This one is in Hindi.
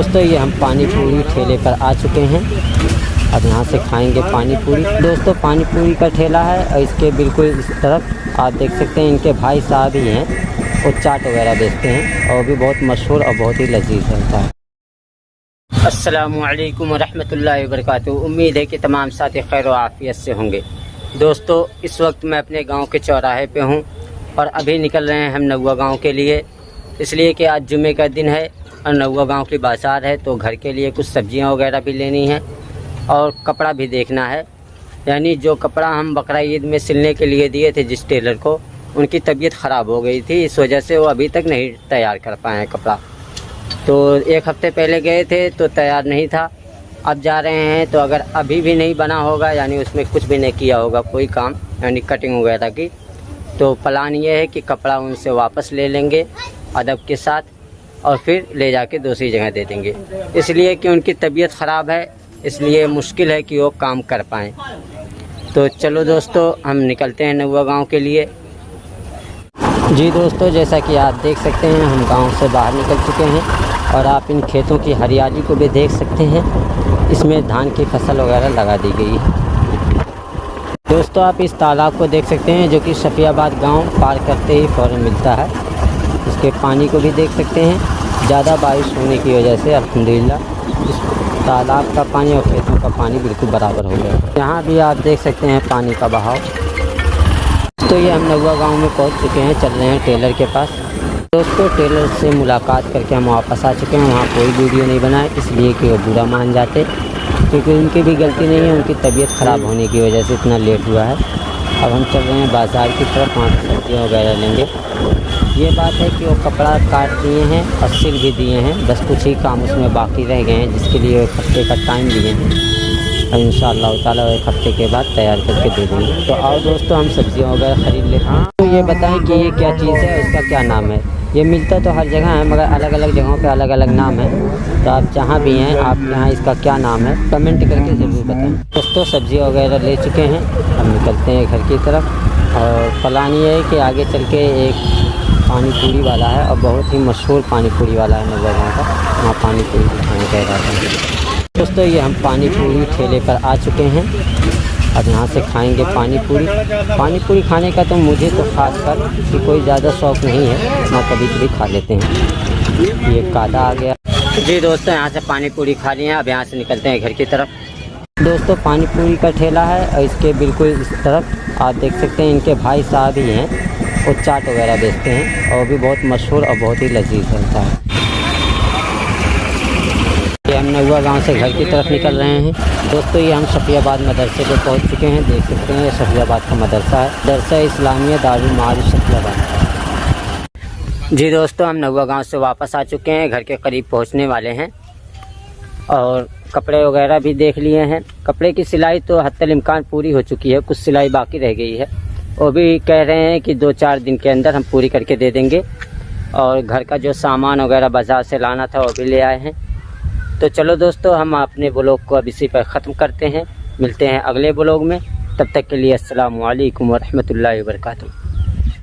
दोस्तों ये हम पानी पूरी ठेले पर आ चुके हैं। अब यहाँ से खाएंगे पानी पूरी। दोस्तों पानी पूरी का ठेला है और इसके बिल्कुल इस तरफ आप देख सकते हैं इनके भाई साहब ही हैं, वो चाट वगैरह बेचते हैं और भी बहुत मशहूर और बहुत ही लजीज रहता है। अस्सलामु अलैकुम रहमतुल्लाहि व बरकातहू। उम्मीद है कि तमाम साथी खैर व आफियत से होंगे। दोस्तों इस वक्त मैं अपने गांव के चौराहे पे हूं और अभी निकल रहे हैं हम नौवा गांव के लिए, इसलिए कि आज जुमे का दिन है और नौवा गांव की बाज़ार है, तो घर के लिए कुछ सब्जियां वगैरह भी लेनी है और कपड़ा भी देखना है। यानी जो कपड़ा हम बकरा ईद में सिलने के लिए दिए थे जिस टेलर को, उनकी तबीयत ख़राब हो गई थी, इस वजह से वो अभी तक नहीं तैयार कर पाए हैं कपड़ा। तो एक हफ़्ते पहले गए थे तो तैयार नहीं था, अब जा रहे हैं तो अगर अभी भी नहीं बना होगा, यानी उसमें कुछ भी नहीं किया होगा कोई काम, यानी कटिंग वगैरह की, तो प्लान ये है कि कपड़ा उनसे वापस ले लेंगे अदब के साथ और फिर ले जाके दूसरी जगह दे देंगे, इसलिए कि उनकी तबीयत ख़राब है, इसलिए मुश्किल है कि वो काम कर पाएँ। तो चलो दोस्तों हम निकलते हैं नौवा गांव के लिए। जी दोस्तों जैसा कि आप देख सकते हैं हम गांव से बाहर निकल चुके हैं और आप इन खेतों की हरियाली को भी देख सकते हैं, इसमें धान की फसल वगैरह लगा दी गई है। दोस्तों आप इस तालाब को देख सकते हैं जो कि सफियाबाद गांव पार करते ही फ़ौरन मिलता है। इसके पानी को भी देख सकते हैं, ज़्यादा बारिश होने की वजह से अल्हम्दुलिल्लाह इस तालाब का पानी और खेतों का पानी बिल्कुल बराबर हो गया। यहाँ भी आप देख सकते हैं पानी का बहाव। तो ये हम नौवा गांव में पहुँच चुके हैं, चल रहे हैं टेलर के पास। दोस्तों टेलर से मुलाकात करके हम वापस आ चुके हैं। वहाँ कोई वीडियो नहीं बनाए इसलिए कि वो बुरा मान जाते, क्योंकि उनकी भी गलती नहीं है, उनकी तबीयत ख़राब होने की वजह से इतना लेट हुआ है। अब हम चल रहे हैं बाज़ार की तरफ, वहाँ से सब्जियाँ वगैरह लेंगे। ये बात है कि वो कपड़ा काट दिए हैं और सिल भी दिए हैं, बस कुछ ही काम उसमें बाकी रह गए हैं जिसके लिए एक हफ्ते का टाइम लिए हैं और इंशाअल्लाह ताला एक हफ्ते के बाद तैयार करके दे देंगे। तो आओ दोस्तों हम सब्जियाँ वगैरह ख़रीद लेते हैं। तो ये बताएं कि ये क्या चीज़ है, उसका क्या नाम है। ये मिलता तो हर जगह है मगर अलग अलग जगहों पे अलग अलग नाम है, तो आप जहाँ भी हैं आपके यहाँ इसका क्या नाम है कमेंट करके ज़रूर बताएं। दोस्तों सब्ज़ी वगैरह ले चुके हैं, हम निकलते हैं घर की तरफ और प्लान ये है कि आगे चल के एक पानी पूरी वाला है और बहुत ही मशहूर पानी पूरी वाला है नौवा गाँव का, वहाँ पानी पूरी खाने कह रहा था। दोस्तों ये हम पानी पूरी ठेले पर आ चुके हैं। अब यहाँ से खाएंगे पानी पूरी। पानी पूरी खाने का तो मुझे तो ख़ास कर कि कोई ज़्यादा शौक़ नहीं है, ना कभी कभी खा लेते हैं। ये कादा आ गया। जी दोस्तों यहाँ से पानी पूरी खा लिए हैं, अब यहाँ से निकलते हैं घर की तरफ। दोस्तों पानी पूरी का ठेला है और इसके बिल्कुल इस तरफ आप देख सकते हैं इनके भाई साहब ही हैं, वो चाट वगैरह बेचते हैं और भी बहुत मशहूर और बहुत ही लजीज रहता है। हम नौवा गांव से घर की तरफ निकल रहे हैं। दोस्तों ये हम सफियाबाद मदरसे पे पहुंच चुके हैं, देख सकते हैं ये सफियाबाद का मदरसा है, मदरसा इस्लामिया दारुल मारिफ सफियाबाद। जी दोस्तों हम नौवा गांव से वापस आ चुके हैं, घर के करीब पहुंचने वाले हैं और कपड़े वगैरह भी देख लिए हैं। कपड़े की सिलाई तो हत्तल इम्कान पूरी हो चुकी है, कुछ सिलाई बाकी रह गई है, वो भी कह रहे हैं कि 2-4 दिन के अंदर हम पूरी करके दे देंगे। और घर का जो सामान वगैरह बाज़ार से लाना था वो भी ले आए हैं। तो चलो दोस्तों हम अपने ब्लॉग को अब इसी पर ख़त्म करते हैं, मिलते हैं अगले ब्लॉग में। तब तक के लिए अस्सलामु अलैकुम व रहमतुल्लाहि व बरकातहू।